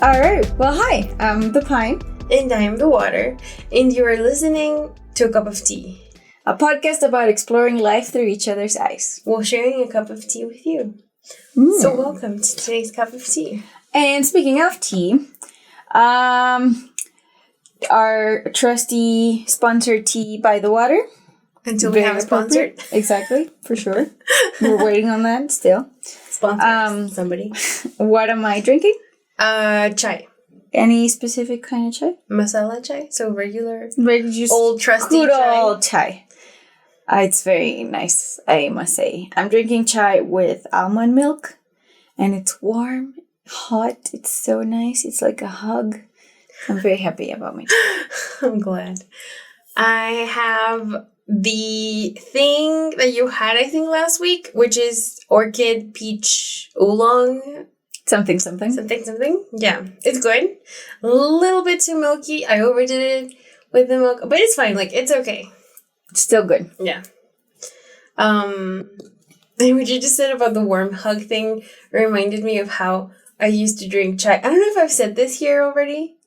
All right. Well, hi. I'm the Pine. And I'm the Water. And you are listening to A Cup of Tea. A podcast about exploring life through each other's eyes. While sharing a cup of tea with you. So welcome to today's cup of tea. And speaking of tea, our trusty sponsored tea by the Water. Until we have a sponsor. Exactly, for sure. We're waiting on that still. Sponsor somebody. What am I drinking? Chai. Any specific kind of chai? Masala chai. So regular, Just old trusty good chai. old chai. It's very nice, I must say. I'm drinking chai with almond milk. And it's warm, hot. It's so nice. It's like a hug. I'm very happy about my chai. I'm glad. I have the thing that you had, I think, last week, which is orchid peach oolong. Something. Yeah, it's good. A little bit too milky. I overdid it with the milk, but it's fine. Like, it's okay. It's still good. Yeah. And what you just said about the warm hug thing reminded me of how I used to drink chai. I don't know if I've said this here already,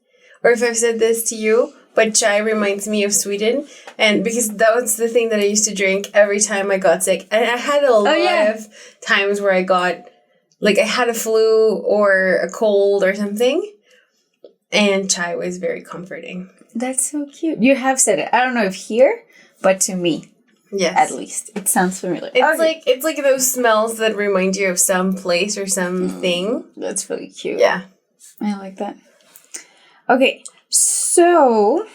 or if I've said this to you, but chai reminds me of Sweden, and because that was the thing that I used to drink every time I got sick. And I had a lot of times where I had a flu or a cold or something, and chai was very comforting. That's so cute. You have said it. I don't know if here, but to me, yes, at least it sounds familiar. It's like those smells that remind you of some place or something. That's really cute. Yeah, I like that. Okay, so,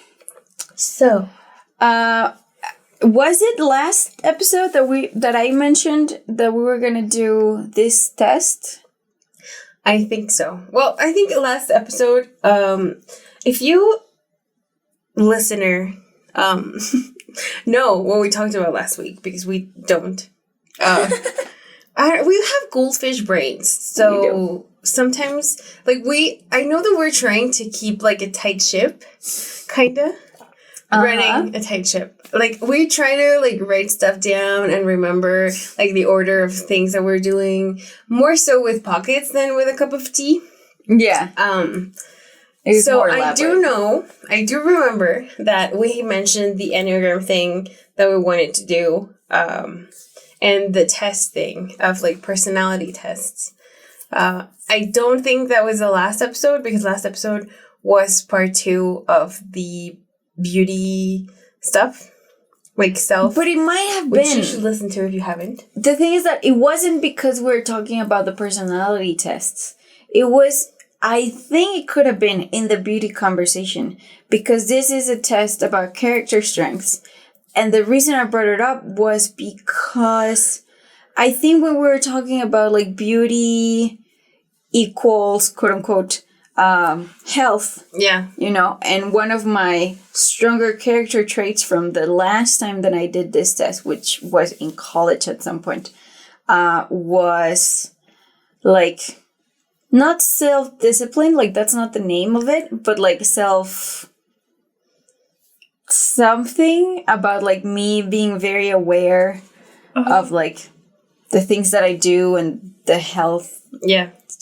was it last episode that I mentioned that we were gonna do this test? I think so. Well, I think last episode, if you listener know what we talked about last week, because we don't. We have goldfish brains, so sometimes, I know that we're trying to keep, a tight ship, kinda. Running a tight ship. We try to, write stuff down and remember, the order of things that we're doing, more so with pockets than with a cup of tea. Yeah. So I do remember that we mentioned the Enneagram thing that we wanted to do, and the test thing of, personality tests. I don't think that was the last episode, because last episode was part 2 of the beauty stuff, self. But it might have which been. You should listen to if you haven't. The thing is that it wasn't because we're talking about the personality tests. It was, I think it could have been in the beauty conversation, because this is a test about character strengths. And the reason I brought it up was because I think when we were talking about beauty equals quote unquote health. Yeah. And one of my stronger character traits from the last time that I did this test, which was in college at some point, was not self-discipline, that's not the name of it, but something about me being very aware of the things that I do and the health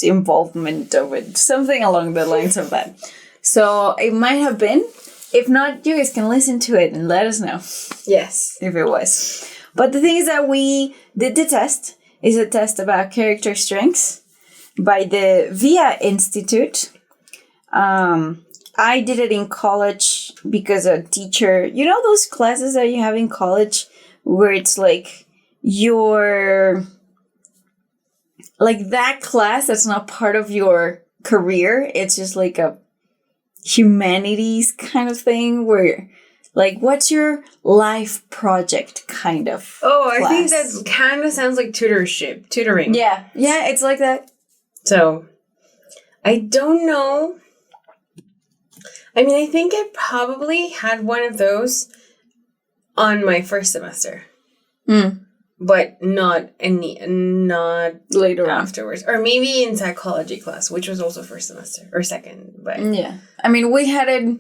involvement of it, something along the lines of that. So it might have been. If not, you guys can listen to it and let us know. Yes, if it was. But the thing is that we did the test. It's a test about character strengths by the VIA Institute. I did it in college because a teacher, those classes that you have in college where it's your that class that's not part of your career. It's just a humanities kind of thing where what's your life project kind of class. I think that kind of sounds like tutoring. Yeah, it's like that. So I don't know. I mean, I think I probably had one of those on my first semester. But not later afterwards. Or maybe in psychology class, which was also first semester or second. But yeah. I mean, we had it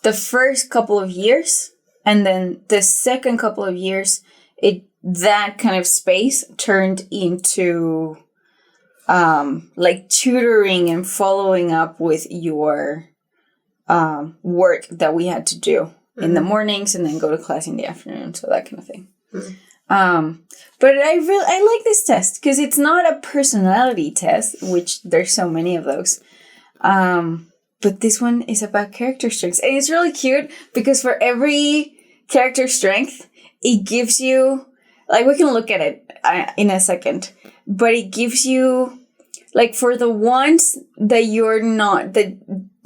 the first couple of years, and then the second couple of years, that kind of space turned into like tutoring and following up with your work that we had to do in the mornings and then go to class in the afternoon, so that kind of thing. But I like this test because it's not a personality test, which there's so many of those. But this one is about character strengths, and it's really cute because for every character strength, it gives you, like, we can look at it in a second, but it gives you, like, for the ones that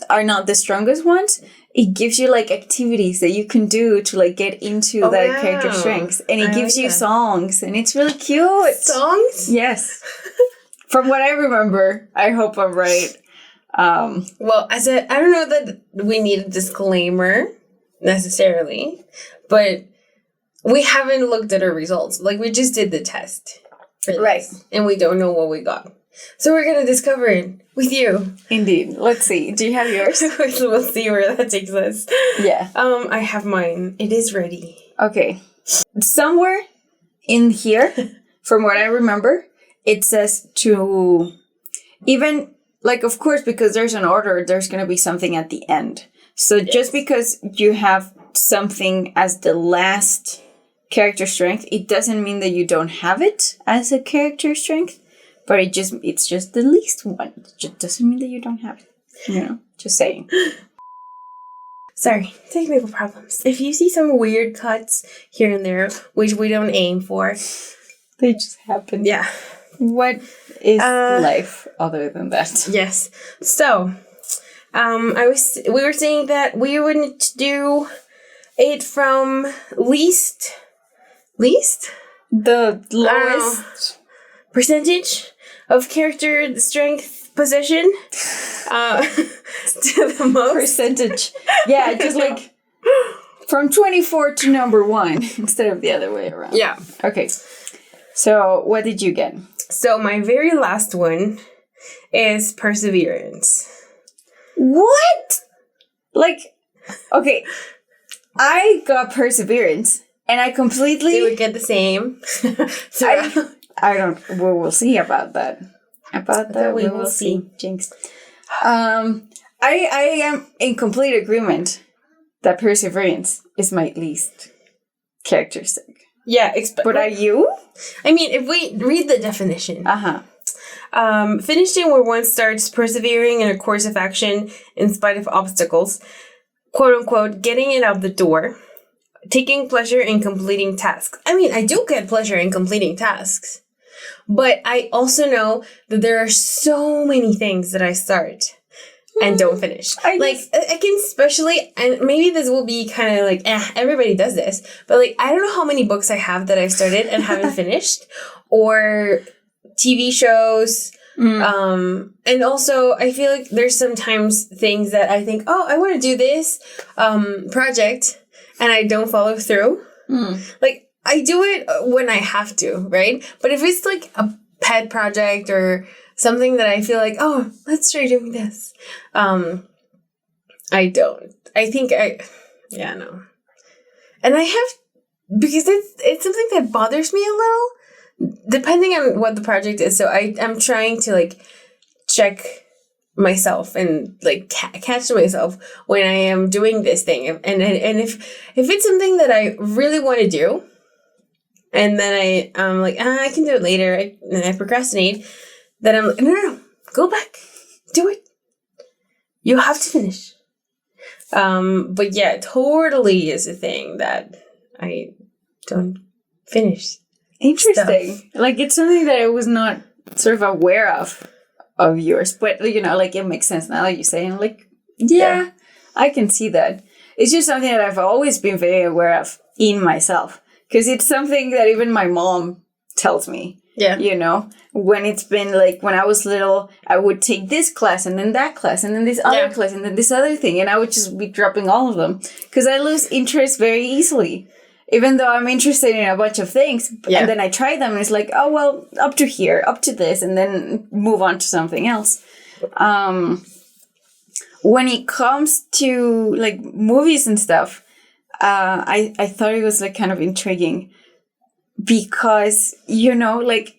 are not the strongest ones, it gives you, like, activities that you can do to, like, get into that character strengths. And it gives you songs, and it's really cute. Songs? Yes. From what I remember, I hope I'm right. Well, I don't know that we need a disclaimer necessarily, but we haven't looked at our results. Like, we just did the test for this, right? And we don't know what we got. So we're going to discover it with you. Indeed. Let's see. Do you have yours? We'll see where that takes us. Yeah. I have mine. It is ready. Okay. Somewhere in here, from what I remember, it says to even, like, of course, because there's an order, there's going to be something at the end. So just because you have something as the last character strength, it doesn't mean that you don't have it as a character strength. But it's just the least one. It just doesn't mean that you don't have it. You know, just saying. Sorry, technical problems. If you see some weird cuts here and there, which we don't aim for, they just happen. Yeah. What is life other than that? Yes. So, we were saying that we wouldn't do it from least? The lowest percentage of character strength possession to the most percentage. Yeah, just like from 24 to number 1 instead of the other way around. Yeah. Okay. So what did you get? So my very last one is perseverance. What? Like, okay, I got perseverance and I completely... They would get the same. I don't. We will see about that. About that, we will see. Jinx. I am in complete agreement that perseverance is my least characteristic. Yeah, but are you? I mean, if we read the definition. Finishing where one starts persevering in a course of action in spite of obstacles, quote unquote, getting it out the door, taking pleasure in completing tasks. I mean, I do get pleasure in completing tasks. But I also know that there are so many things that I start and don't finish. I can especially, and maybe this will be kind of like, everybody does this, but like, I don't know how many books I have that I've started and haven't finished, or TV shows. And also I feel like there's sometimes things that I think, I want to do this project, and I don't follow through. Like, I do it when I have to, right? But if it's like a pet project or something that I feel like, let's try doing this, I don't. I think no. And I have, because it's something that bothers me a little, depending on what the project is. So I'm trying to like check myself and like catch myself when I am doing this thing. And if it's something that I really want to do, and then I'm like, I can do it later, and I procrastinate, then I'm like, no, go back, do it. You have to finish. But yeah, totally is a thing that I don't finish. Interesting. Stuff. Like, it's something that I was not sort of aware of yours, but you know, like, it makes sense now that you say. I'm like, yeah, I can see that. It's just something that I've always been very aware of in myself. Because it's something that even my mom tells me. Yeah. You know, when it's been like, when I was little, I would take this class and then that class and then this other class and then this other thing. And I would just be dropping all of them. Because I lose interest very easily. Even though I'm interested in a bunch of things. And then I try them and it's like, up to here, up to this. And then move on to something else. When it comes to like movies and stuff, I thought it was like kind of intriguing because, you know, like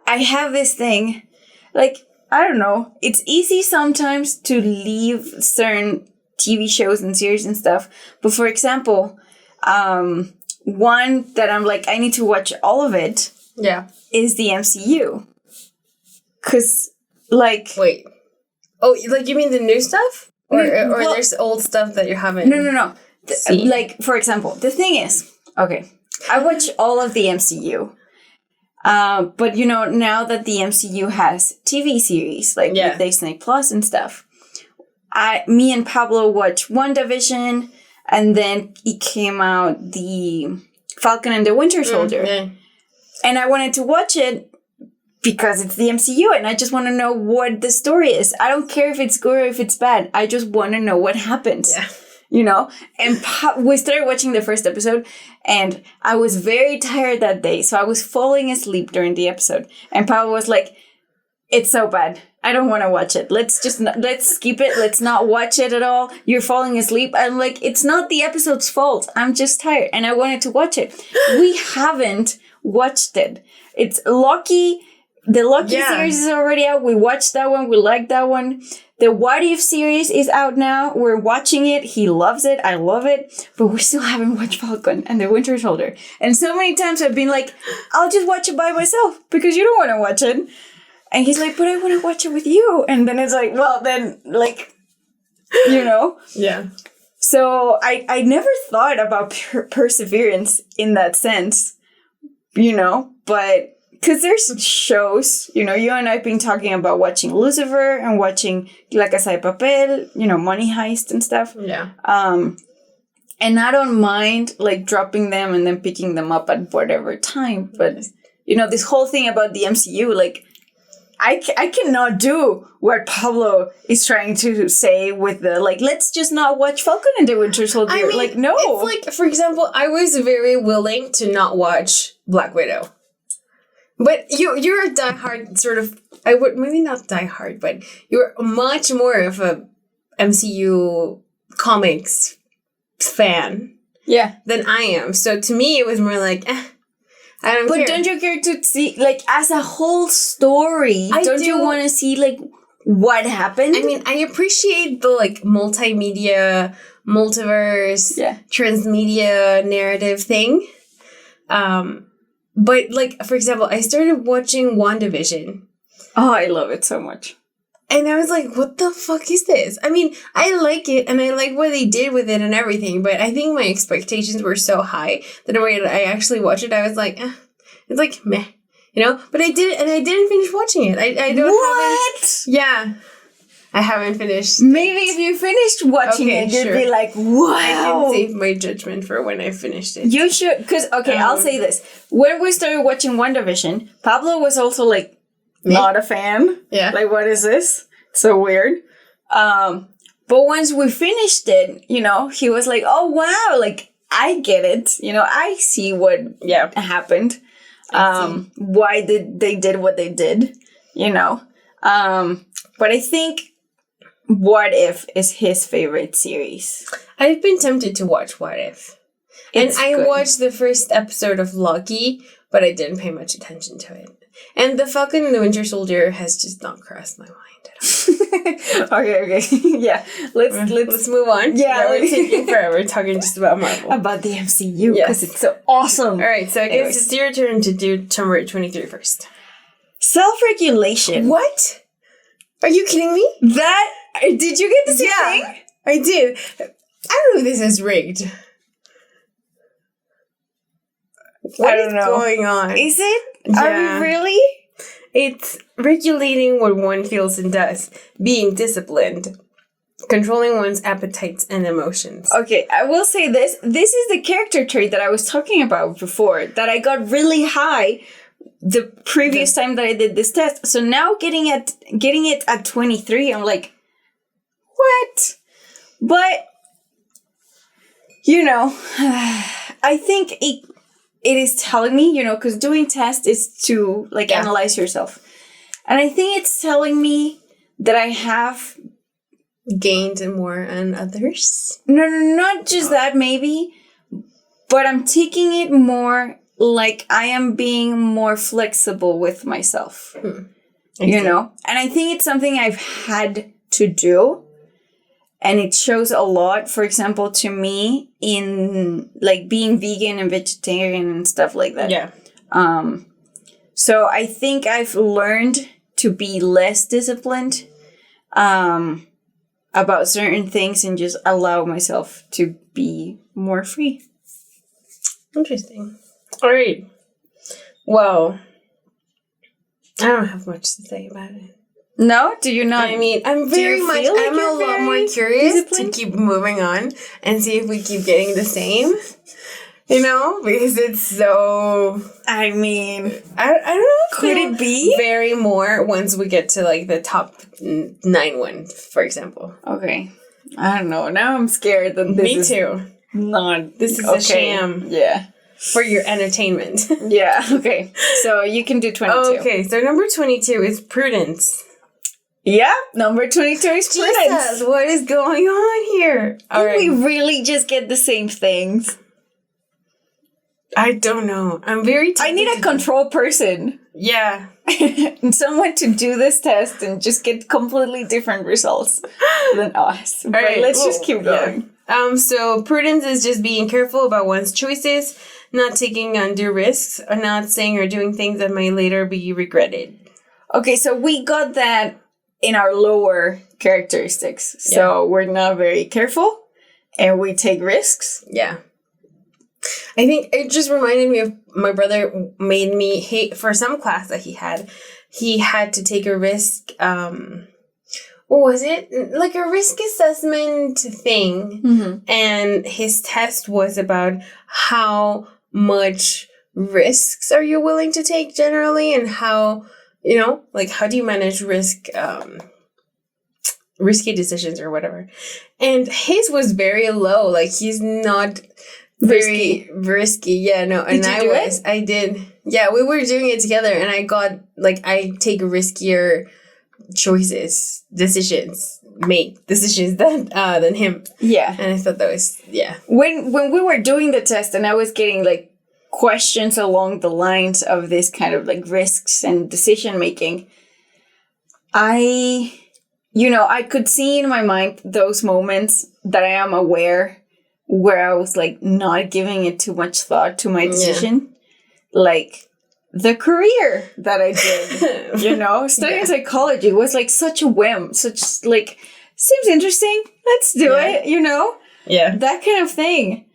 I have this thing, like, I don't know. It's easy sometimes to leave certain TV shows and series and stuff. But for example, one that I'm like, I need to watch all of it. Yeah. Is the MCU. Because, like... Wait. Oh, like, you mean the new stuff? Or well, there's old stuff that you haven't... No. Like, for example, the thing is... Okay. I watch all of the MCU. But, now that the MCU has TV series, like with Disney Plus and stuff, me and Pablo watched WandaVision, and then it came out the Falcon and the Winter Soldier. Yeah. And I wanted to watch it because it's the MCU, and I just want to know what the story is. I don't care if it's good or if it's bad. I just want to know what happens. Yeah. And we started watching the first episode, and I was very tired that day, so I was falling asleep during the episode. And Pablo was like, "It's so bad. I don't want to watch it. Let's skip it. Let's not watch it at all. You're falling asleep." I'm like, it's not the episode's fault. I'm just tired, and I wanted to watch it. We haven't watched it. It's Loki. The Loki series is already out. We watched that one. We liked that one. The What If series is out now. We're watching it. He loves it. I love it. But we still haven't watched Falcon and the Winter Soldier. And so many times I've been like, I'll just watch it by myself because you don't want to watch it. And he's like, but I want to watch it with you. And then it's like, well, then, like, Yeah. So I never thought about perseverance in that sense, but because there's shows, you and I have been talking about watching Lucifer and watching La Casa de Papel, Money Heist and stuff. Yeah. And I don't mind, like, dropping them and then picking them up at whatever time. But, this whole thing about the MCU, like, I cannot do what Pablo is trying to say with the, like, let's just not watch Falcon and the Winter Soldier. I mean, like, no. It's like, for example, I was very willing to not watch Black Widow. But you're a diehard sort of, I would, maybe not diehard, but you're much more of a MCU comics fan than I am. So to me, it was more like, I don't care. But don't you care to see, like, as a whole story, don't you want to see, like, what happened? I mean, I appreciate the, like, multimedia, multiverse, transmedia narrative thing. But, like, for example, I started watching WandaVision. Oh, I love it so much. And I was like, what the fuck is this? I mean, I like it, and I like what they did with it and everything, but I think my expectations were so high that the way that I actually watched it, I was like, it's like, meh. But I did it, and I didn't finish watching it. I haven't finished. Maybe if you finished watching it, you'd be like, wow. I can save my judgment for when I finished it. You should, because, I'll say this. When we started watching WandaVision, Pablo was also, like, not a fan. Yeah. Like, what is this? It's so weird. But once we finished it, he was like, oh, wow, like, I get it. I see what happened. Why they did what they did, But I think What If is his favorite series. I've been tempted to watch What If. It's good. Watched the first episode of Loki, but I didn't pay much attention to it. And the Falcon and the Winter Soldier has just not crossed my mind at all. Okay. Yeah. Let's move on. Yeah, we're taking forever talking just about Marvel. About the MCU, because it's so awesome. Alright, so I guess it's your turn to do Tomb 23 first. Self-regulation. What? Are you kidding me? Did you get the same thing? I did. I don't know if this is rigged. What is going on? Is it? Yeah. Are we really? It's regulating what one feels and does, being disciplined, controlling one's appetites and emotions. Okay, I will say this. This is the character trait that I was talking about before, that I got really high the previous time that I did this test. So now getting it at 23, I'm like, what? But, I think it is telling me, because doing tests is to, like, analyze yourself. And I think it's telling me that I have gained more on others. No, not just that, maybe. But I'm taking it more like I am being more flexible with myself. You know? And I think it's something I've had to do. And it shows a lot, for example, to me in like being vegan and vegetarian and stuff like that. Yeah. So I think I've learned to be less disciplined about certain things and just allow myself to be more free. Interesting. All right. Well, I don't have much to say about it. No? Do you not? I mean, I'm very much, like I'm a lot more curious to keep moving on and see if we keep getting the same, you know, because it's so, I mean, I don't know. Could it be? Very more once we get to like the top 9 one, for example. Okay. I don't know. Now I'm scared that this Me is too. not. This is a sham. Yeah. For your entertainment. Yeah. Okay. So you can do 22. Okay. So number 22 is prudence. Yeah, number 22 is prudence. Jesus, what is going on here? All right. We really just get the same things. I don't know. I'm very I need a control person. Yeah. And someone to do this test and just get completely different results than us. But right, let's just keep going. Yeah. So prudence is just being careful about one's choices, not taking undue risks, or not saying or doing things that might later be regretted. Okay, so we got that in our lower characteristics. So we're not very careful and we take risks. Yeah. I think it just reminded me of my brother made me hate for some class that he had to take a risk. What was it? Like a risk assessment thing. Mm-hmm. And his test was about how much risks are you willing to take generally and how, you know, like how do you manage risky decisions or whatever. And his was very low. Like he's not very risky. Yeah, no. And I did. Yeah, we were doing it together and I got like I take riskier decisions than him. Yeah. And I thought that was When we were doing the test and I was getting like questions along the lines of this kind of like risks and decision making, I could see in my mind those moments that I am aware where I was like not giving it too much thought to my decision. Like the career that I did, studying psychology was like such a whim, such like, seems interesting. Let's do it, Yeah. That kind of thing.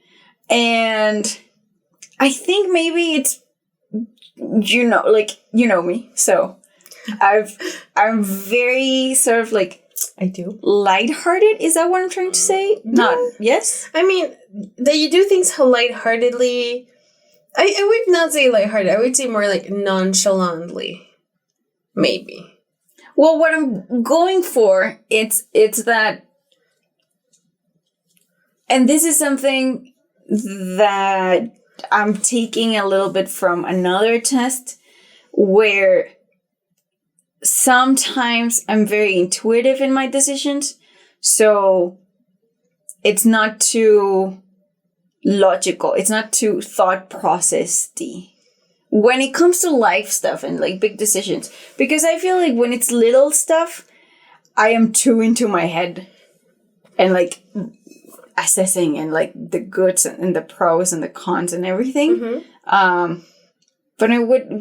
And I think maybe it's, you know me. So I'm very sort of like, I do. Lighthearted? Is that what I'm trying to say? Not, yes? I mean, that you do things lightheartedly. I would not say lighthearted. I would say more like nonchalantly. Maybe. Well, what I'm going for, it's that, and this is something that I'm taking a little bit from another test where sometimes I'm very intuitive in my decisions, so it's not too logical. It's not too thought processy when it comes to life stuff and like big decisions. Because I feel like when it's little stuff, I am too into my head and like assessing and like the goods and the pros and the cons and everything. Mm-hmm. But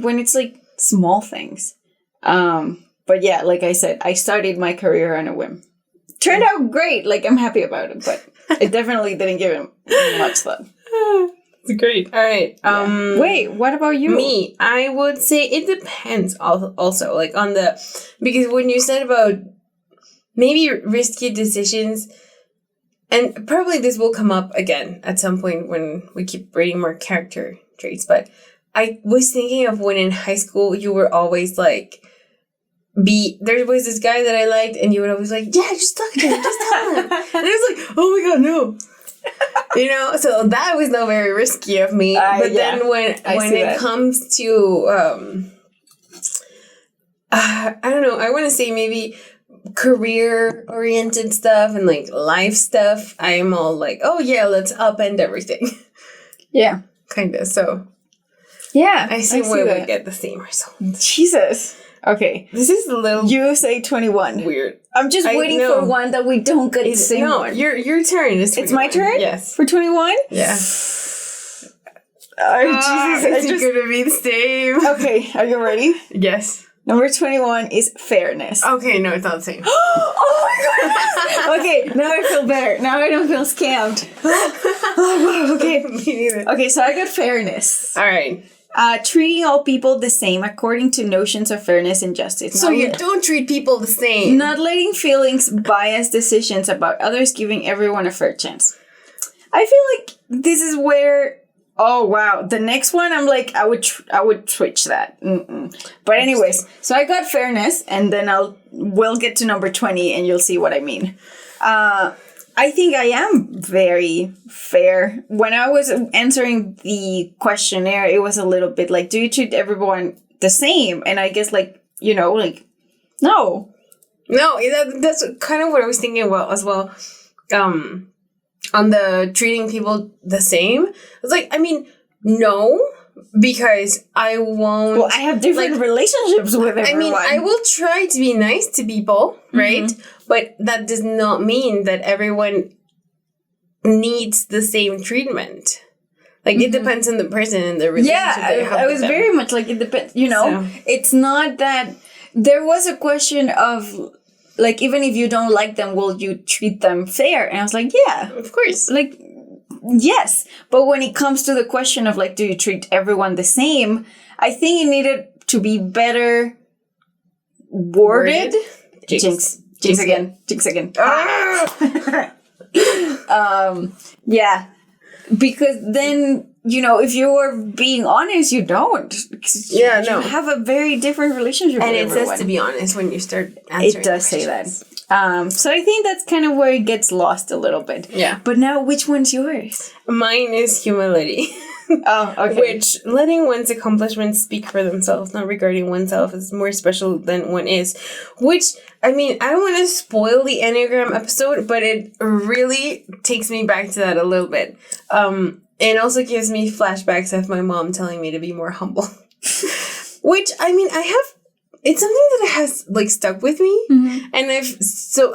when it's like small things. But yeah, like I said, I started my career on a whim. Turned out great. Like, I'm happy about it, but it definitely didn't give him much thought. It's great. All right. Yeah. Wait, what about you? Me, I would say it depends also, like on because when you said about maybe risky decisions, and probably this will come up again at some point when we keep reading more character traits, but I was thinking of when in high school you were always like, there was this guy that I liked and you would always like, yeah, just talk to him, just tell him. And I was like, oh my God, no. So that was not very risky of me. But then when it comes to, I don't know, I want to say maybe career-oriented stuff and like life stuff, I am all like, oh yeah, let's upend everything. Yeah. Kind of, so. Yeah. I see why we that. get the same result. Jesus. Okay. This is a little You say 21. weird. I'm just waiting for one that we don't get the same one. Your turn is 21. It's my turn? Yes. For 21? Yeah. Jesus. It's going to be the same. Okay, are you ready? Yes. Number 21 is fairness. Okay, no, it's not the same. Oh my god! Okay, now I feel better. Now I don't feel scammed. Oh, wow, okay. Me neither. Okay, so I got fairness. All right. Treating all people the same according to notions of fairness and justice. So you don't treat people the same. Not letting feelings bias decisions about others, giving everyone a fair chance. I feel like this is where... Oh, wow. The next one, I'm like, I would switch that. But anyways, so I got fairness, and then we'll get to number 20, and you'll see what I mean. I think I am very fair. When I was answering the questionnaire, it was a little bit like, do you treat everyone the same? And I guess, like, no. No, that's kind of what I was thinking about as well. On the treating people the same, it's like, I mean, no, because I won't. Well, I have different relationships with everyone. I mean, I will try to be nice to people, right? Mm-hmm. But that does not mean that everyone needs the same treatment. Like, it depends on the person and the relationship that you have I with was them. very much like, it depends, It's not that... There was a question of... Like, even if you don't like them, will you treat them fair? And I was like, yeah. Of course. Like, yes. But when it comes to the question of, like, do you treat everyone the same? I think it needed to be better worded. Jinx again. Ah! Yeah. Because then... if you are being honest, you don't. Yeah, no. You have a very different relationship and with everyone. And it says to be honest when you start answering It does say that. So I think that's kind of where it gets lost a little bit. Yeah. But now, which one's yours? Mine is humility. Oh, okay. Which, letting one's accomplishments speak for themselves, not regarding oneself as more special than one is. Which, I mean, I don't want to spoil the Enneagram episode, but it really takes me back to that a little bit. It also gives me flashbacks of my mom telling me to be more humble. Which, I mean, it's something that has, like, stuck with me. Mm-hmm. And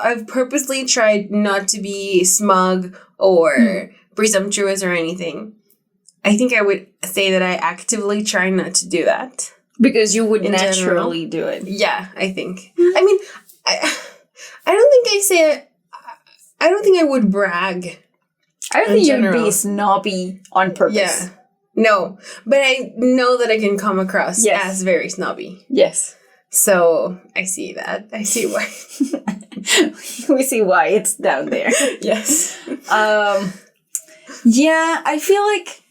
I've purposely tried not to be smug or presumptuous or anything. I think I would say that I actively try not to do that. Because you would naturally do it. Yeah, I think. I mean, I don't think I would brag. I don't think you'd be snobby on purpose. Yeah. No. But I know that I can come across as very snobby. Yes. So, I see that. I see why. We see why it's down there. Yes. Yeah, I feel like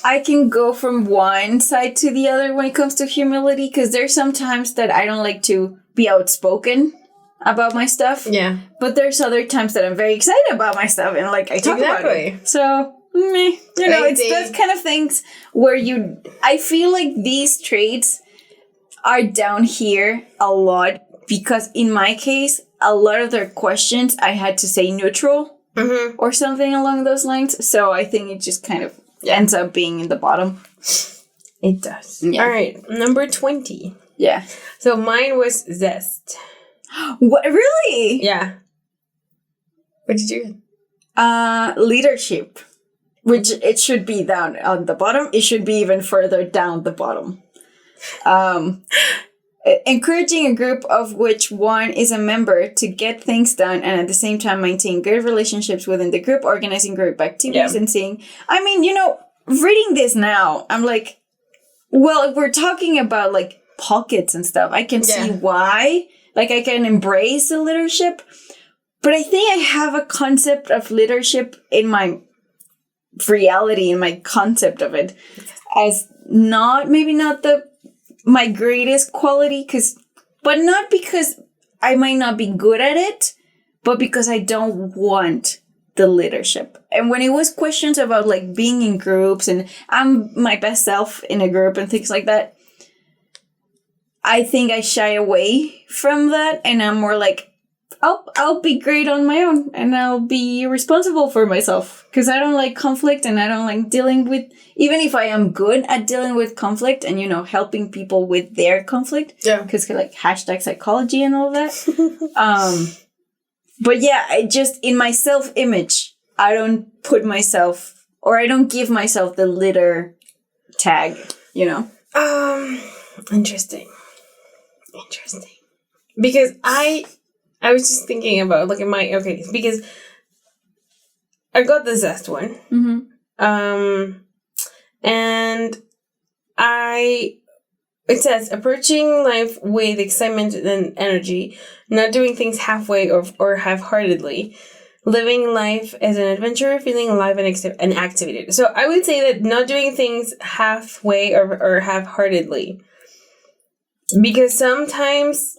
I can go from one side to the other when it comes to humility, because there's some times that I don't like to be outspoken about my stuff. Yeah. But there's other times that I'm very excited about my stuff and, like, I talk about it. So, it's those kind of things where I feel like these traits are down here a lot because in my case, a lot of their questions, I had to say neutral or something along those lines. So I think it just kind of ends up being in the bottom. It does. Yeah. All right. Number 20. Yeah. So mine was zest. What? Really? Yeah. What did you get? Leadership. Which it should be down on the bottom. It should be even further down the bottom. Encouraging a group of which one is a member to get things done and at the same time maintain good relationships within the group, organizing group activities and seeing. I mean, reading this now, I'm like, well, if we're talking about, like, pockets and stuff, I can see why. Like, I can embrace the leadership. But I think I have a concept of leadership in my reality, in my concept of it, as maybe not my greatest quality, but not because I might not be good at it, but because I don't want the leadership. And when it was questions about, like, being in groups and I'm my best self in a group and things like that, I think I shy away from that, and I'm more like, I'll be great on my own, and I'll be responsible for myself, because I don't like conflict, and I don't like dealing with, even if I am good at dealing with conflict and, you know, helping people with their conflict. Yeah. Because like #psychology and all that. But yeah, I just, in my self-image, I don't put myself, or I don't give myself the leader tag, you know? Interesting. Because I was just thinking about, like, because I got the zest one. Mm-hmm. And it says, approaching life with excitement and energy, not doing things halfway or half-heartedly, living life as an adventurer, feeling alive and activated. So I would say that not doing things halfway or half-heartedly. Because sometimes,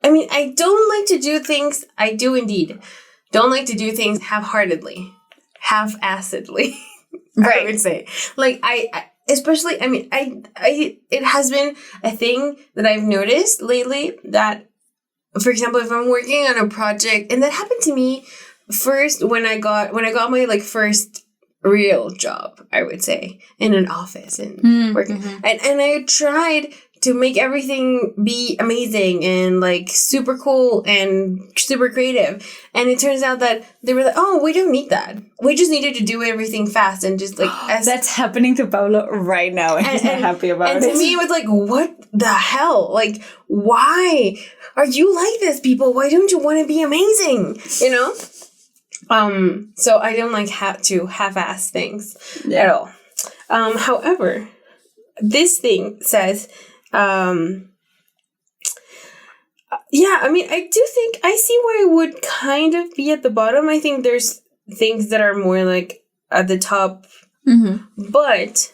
I mean, I don't like to do things, I do indeed, don't like to do things half-heartedly, half-assedly, Right. I would say. Like, especially, I mean, it has been a thing that I've noticed lately that, for example, if I'm working on a project, and that happened to me first when I got my, like, first real job, I would say, in an office and working. And I tried to make everything be amazing and, like, super cool and super creative. And it turns out that they were like, oh, we don't need that. We just needed to do everything fast and just, like... That's happening to Paulo right now, and he's not happy about it. And to me, it was like, what the hell? Like, why are you like this, people? Why don't you want to be amazing? You know? So I don't like to half-ass things at all. However, this thing says... yeah, I mean, I do think I see why it would kind of be at the bottom. I think there's things that are more, like, at the top. But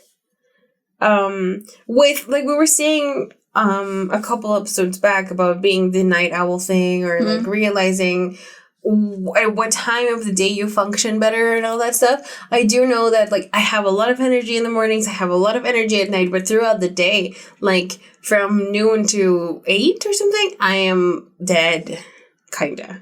with, like, we were saying a couple episodes back about being the night owl thing, or like realizing at what time of the day you function better and all that stuff. I do know that, like, I have a lot of energy in the mornings, I have a lot of energy at night, but throughout the day, like, from noon to 8 or something, I am dead, kinda.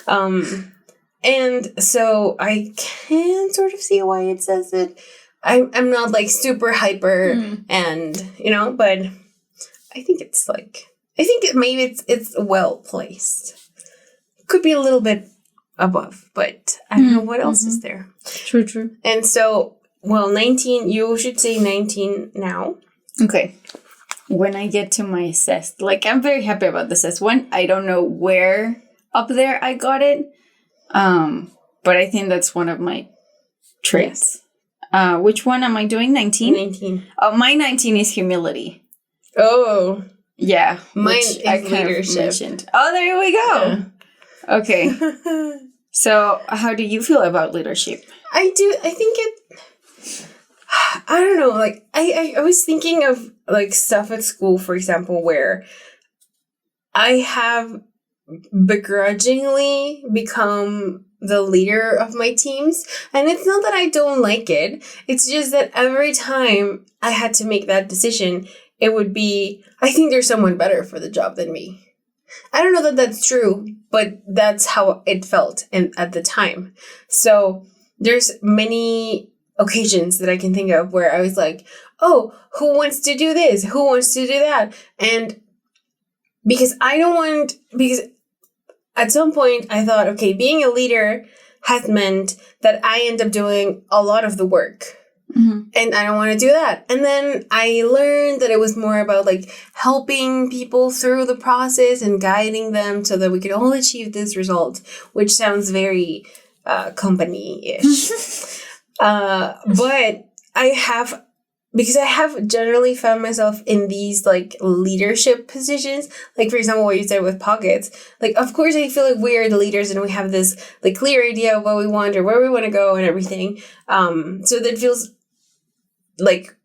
And so I can sort of see why it says it. I'm not, like, super hyper and, you know, but I think it's, like, maybe it's well placed. Could be a little bit above, but I don't know what else is there. True. And so, well, 19, you should say 19 now. Okay. When I get to my zest, like, I'm very happy about the zest one. I don't know where up there I got it, but I think that's one of my traits. Yes. Which one am I doing? 19? 19. Oh, my 19 is humility. Oh. Yeah. Mine is leadership. Oh, there we go. Yeah. Okay. So, how do you feel about leadership? I think I don't know, like, I was thinking of, like, stuff at school, for example, where I have begrudgingly become the leader of my teams. And it's not that I don't like it. It's just that every time I had to make that decision, it would be, I think there's someone better for the job than me. I don't know that that's true, but that's how it felt at the time. So there's many occasions that I can think of where I was like, oh, who wants to do this? Who wants to do that? And because at some point I thought, okay, being a leader has meant that I end up doing a lot of the work. And I don't want to do that. And then I learned that it was more about, like, helping people through the process and guiding them so that we could all achieve this result, which sounds very company-ish. But because I have generally found myself in these, like, leadership positions, like, for example, what you said with pockets, like, of course I feel like we are the leaders and we have this, like, clear idea of what we want or where we want to go and everything. So that feels, like,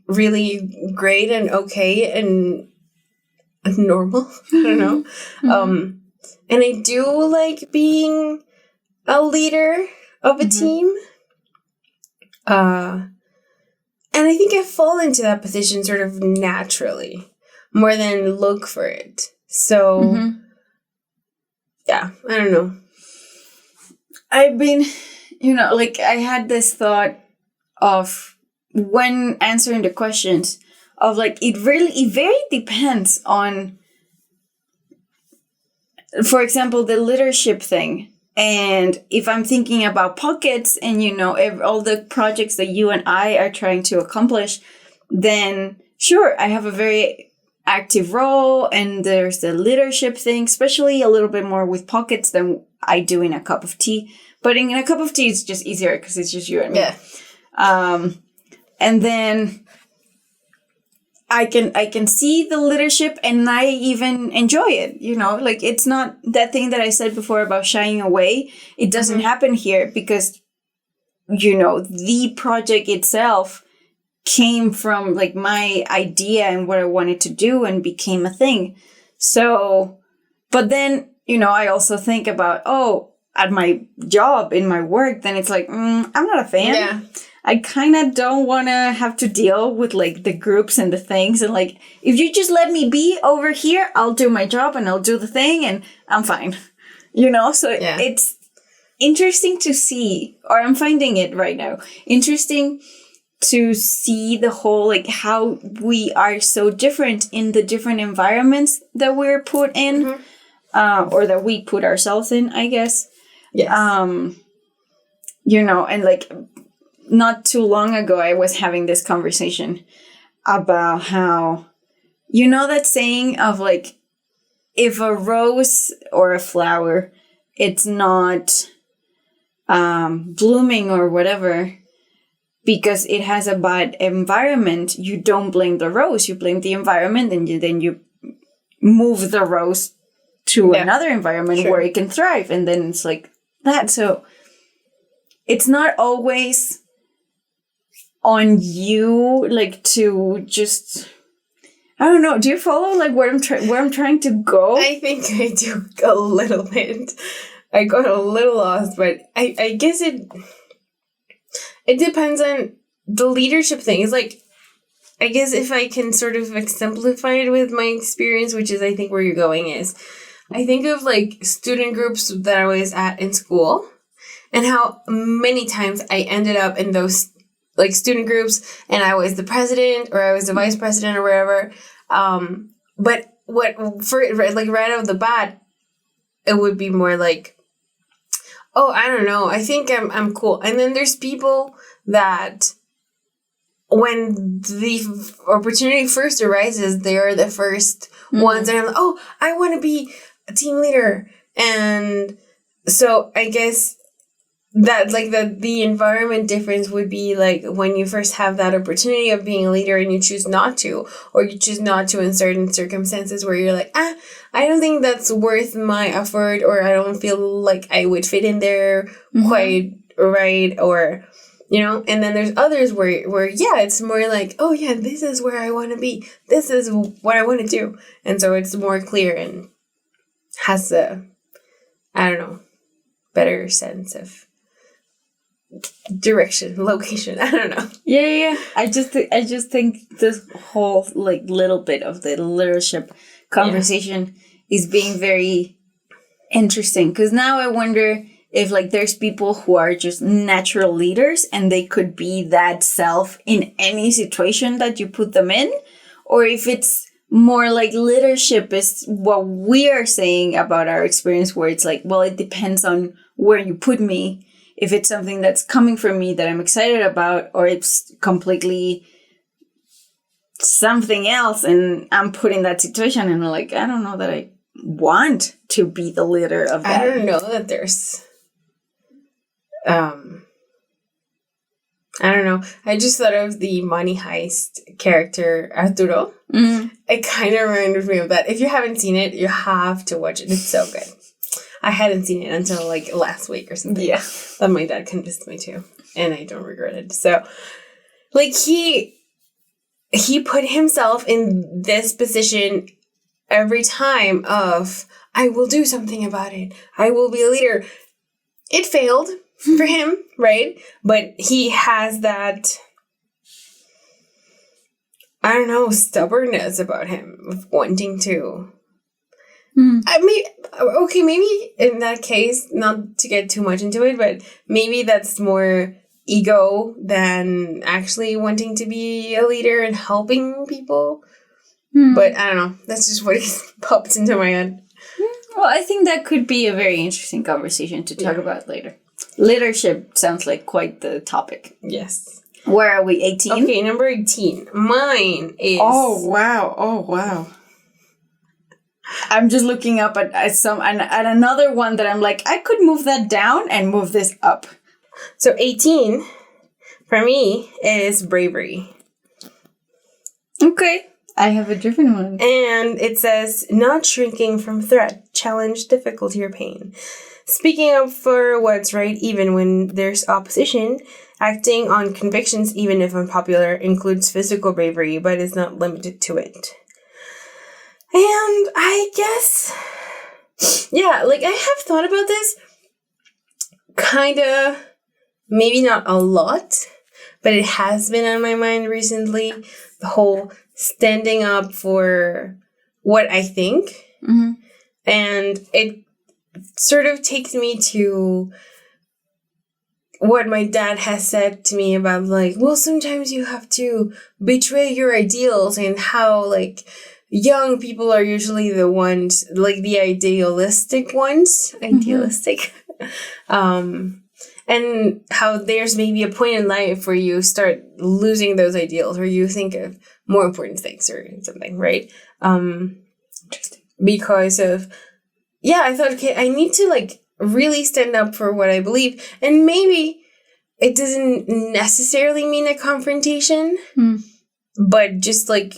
really great and okay and normal. I don't know. And I do like being a leader of a team. And I think I fall into that position sort of naturally, more than look for it. So yeah, I don't know. I've been, like I had this thought of when answering the questions of like, it very depends on, for example, the leadership thing. And if I'm thinking about pockets and, all the projects that you and I are trying to accomplish, then sure, I have a very active role and there's the leadership thing, especially a little bit more with pockets than I do in a cup of tea. But in a cup of tea, it's just easier because it's just you and me. Yeah. And then I can see the leadership and I even enjoy it, like it's not that thing that I said before about shying away. It doesn't happen here because, the project itself came from like my idea and what I wanted to do and became a thing. So, but then, I also think about, at my job, in my work, then it's like, I'm not a fan. Yeah. I kind of don't want to have to deal with like the groups and the things. And like, if you just let me be over here, I'll do my job and I'll do the thing and I'm fine. So Yeah. It's interesting to see, or I'm finding it right now, interesting to see the whole, like how we are so different in the different environments that we're put in, or that we put ourselves in, I guess. Yes. And like, not too long ago, I was having this conversation about how, that saying of like, if a rose or a flower, it's not blooming or whatever, because it has a bad environment, you don't blame the rose, you blame the environment, and then you move the rose to another environment where it can thrive. And then it's like that. So it's not always on you, like, to just, I don't know. Do you follow like where I'm trying to go? I think I do a little bit. I got a little lost, but I guess it depends on the leadership thing. It's like, I guess if I can sort of exemplify it with my experience, which is I think where you're going is, I think of like student groups that I was at in school and how many times I ended up in those like student groups and I was the president or I was the vice president or wherever. But like right out of the bat, it would be more like, oh, I don't know, I think I'm cool. And then there's people that when the opportunity first arises, they are the first ones and I'm like, oh, I want to be a team leader. And so I guess that like the environment difference would be like when you first have that opportunity of being a leader and you choose not to, or you choose not to in certain circumstances where you're like, I don't think that's worth my effort, or I don't feel like I would fit in there quite right, or and then there's others where it's more like, oh yeah, this is where I want to be, this is what I want to do, and so it's more clear and has a, I don't know, better sense of direction, location. I don't know. Yeah. I just think this whole like little bit of the leadership conversation is being very interesting, because now I wonder if like there's people who are just natural leaders and they could be that self in any situation that you put them in, or if it's more like leadership is what we are saying about our experience, where it's like, well, it depends on where you put me. If it's something that's coming from me that I'm excited about, or it's completely something else and I'm put in that situation and I'm like, I don't know that I want to be the leader of that. I don't know that there's, I don't know. I just thought of the Money Heist character, Arturo. It kind of reminded me of that. If you haven't seen it, you have to watch it. It's so good. I hadn't seen it until like last week or something. Yeah. That my dad convinced me to, and I don't regret it. So, like he put himself in this position every time of, I will do something about it, I will be a leader. It failed for him, right? But he has that, I don't know, stubbornness about him of wanting to I mean, okay, maybe in that case, not to get too much into it, but maybe that's more ego than actually wanting to be a leader and helping people. But I don't know. That's just what popped into my head. Well, I think that could be a very interesting conversation to talk about later. Leadership sounds like quite the topic. Yes. Where are we? 18? Okay, number 18. Mine is... Oh, wow. I'm just looking up at another one that I'm like, I could move that down and move this up. So 18, for me, is bravery. Okay. I have a different one. And it says, not shrinking from threat, challenge, difficulty, or pain. Speaking up for what's right even when there's opposition, acting on convictions even if unpopular, includes physical bravery, but is not limited to it. And I guess, yeah, like I have thought about this kinda, maybe not a lot, but it has been on my mind recently. The whole standing up for what I think. Mm-hmm. And it sort of takes me to what my dad has said to me about, like, well, sometimes you have to betray your ideals, and how, like, young people are usually the ones, like, the idealistic ones. Idealistic. And how there's maybe a point in life where you start losing those ideals, or you think of more important things or something, right? Interesting. Because of, yeah, I thought, okay, I need to, like, really stand up for what I believe. And maybe it doesn't necessarily mean a confrontation, but just, like,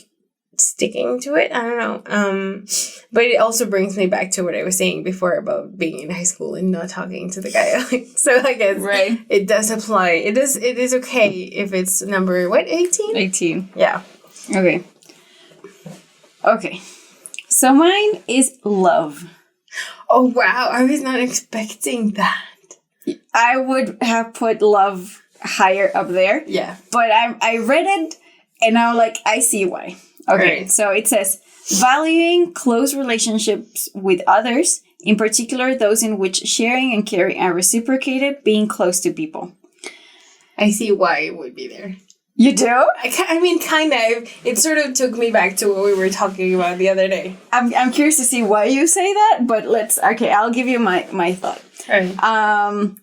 sticking to it. I don't know. But it also brings me back to what I was saying before about being in high school and not talking to the guy. So I guess it does apply. It is okay if it's number, what, 18? 18. Yeah. Okay. So mine is love. Oh, wow. I was not expecting that. I would have put love higher up there. Yeah. But I read it and I'm like, I see why. Okay. Right. So it says, valuing close relationships with others, in particular those in which sharing and caring are reciprocated, being close to people. I see why it would be there. You do? I mean, kind of. It sort of took me back to what we were talking about the other day. I'm curious to see why you say that, but I'll give you my thought. All right.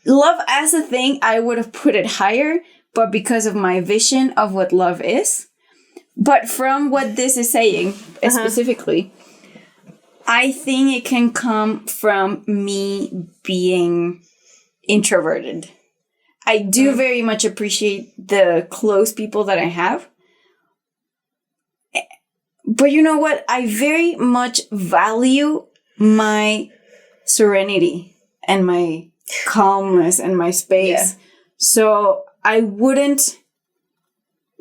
Love as a thing, I would have put it higher, but because of my vision of what love is. But from what this is saying, specifically, I think it can come from me being introverted. I do very much appreciate the close people that I have. But you know what? I very much value my serenity and my calmness and my space. Yeah. So I wouldn't,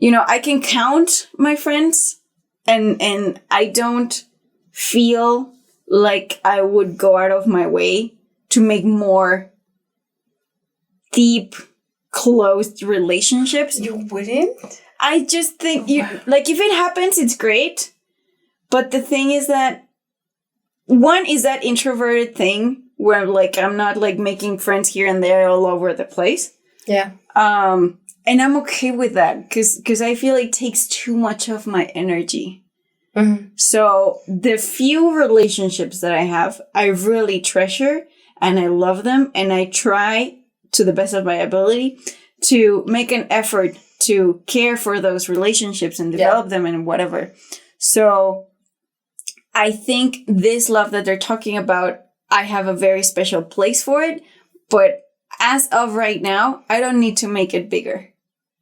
I can count my friends and I don't feel like I would go out of my way to make more deep, closed relationships. You wouldn't? I just think if it happens, it's great. But the thing is that one is that introverted thing where I'm not making friends here and there all over the place. Yeah. And I'm okay with that because I feel it takes too much of my energy. Mm-hmm. So the few relationships that I have, I really treasure and I love them, and I try to the best of my ability to make an effort to care for those relationships and develop them and whatever. So I think this love that they're talking about, I have a very special place for it. But as of right now, I don't need to make it bigger.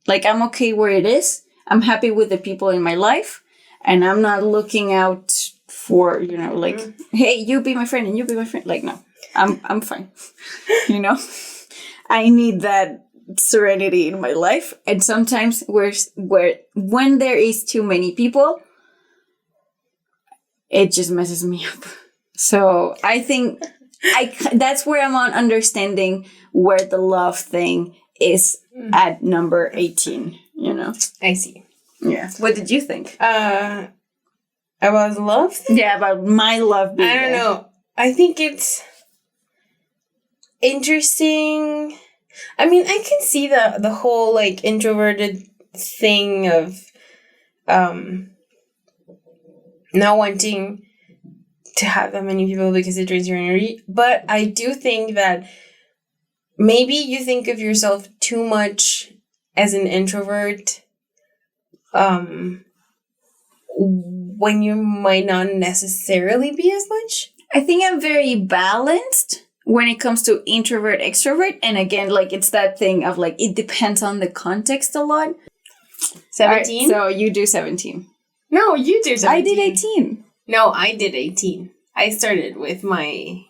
I'm okay where it is. I'm happy with the people in my life. And I'm not looking out for, hey, you be my friend and you be my friend. No, I'm fine. I need that serenity in my life. And sometimes when there is too many people, it just messes me up. So I think that's where I'm on understanding where the love thing is at number 18, I see. Yeah. What did you think? I About love? Yeah, about my love being I don't know. I think it's interesting. I mean, I can see the whole like introverted thing of not wanting to have that many people because it drains your energy. But I do think that maybe you think of yourself too much as an introvert when you might not necessarily be as much. I think I'm very balanced when it comes to introvert, extrovert. And again, like it's that thing of like, it depends on the context a lot. 17? Right, so you do 17. No, you do 17. I did 18. No, I did 18. I started with my,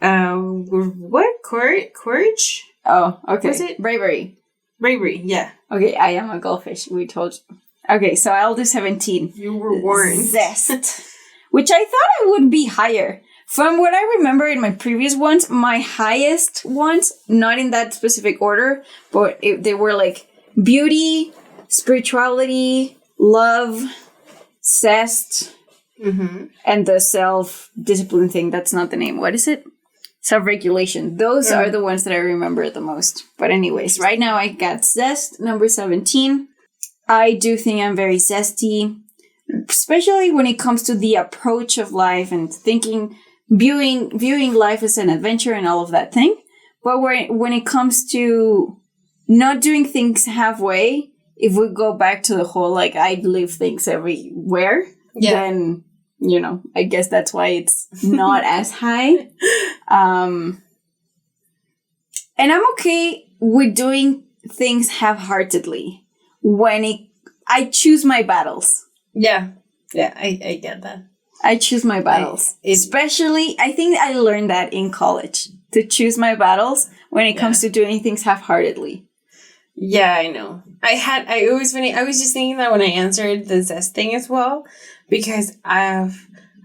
what? Courage? Oh, okay. Was it? Bravery. Bravery, yeah. Okay, I am a goldfish. We told you. Okay, so I'll do 17. You were warned. Zest. Which I thought I would be higher. From what I remember in my previous ones, my highest ones, not in that specific order, but they were like beauty, spirituality, love, zest, and the self-discipline thing. That's not the name. What is it? Self-regulation. Those are the ones that I remember the most. But anyways, right now I got zest, number 17. I do think I'm very zesty, especially when it comes to the approach of life and viewing life as an adventure and all of that thing. But when it comes to not doing things halfway, if we go back to the whole, like, I live things everywhere, then, you know, I guess that's why it's not as high. And I'm okay with doing things half-heartedly when I choose my battles. Yeah. Yeah, I get that. I choose my battles. Especially, I think I learned that in college, to choose my battles when it comes to doing things half-heartedly. Yeah, I know. I was just thinking that when I answered the zest thing as well, because I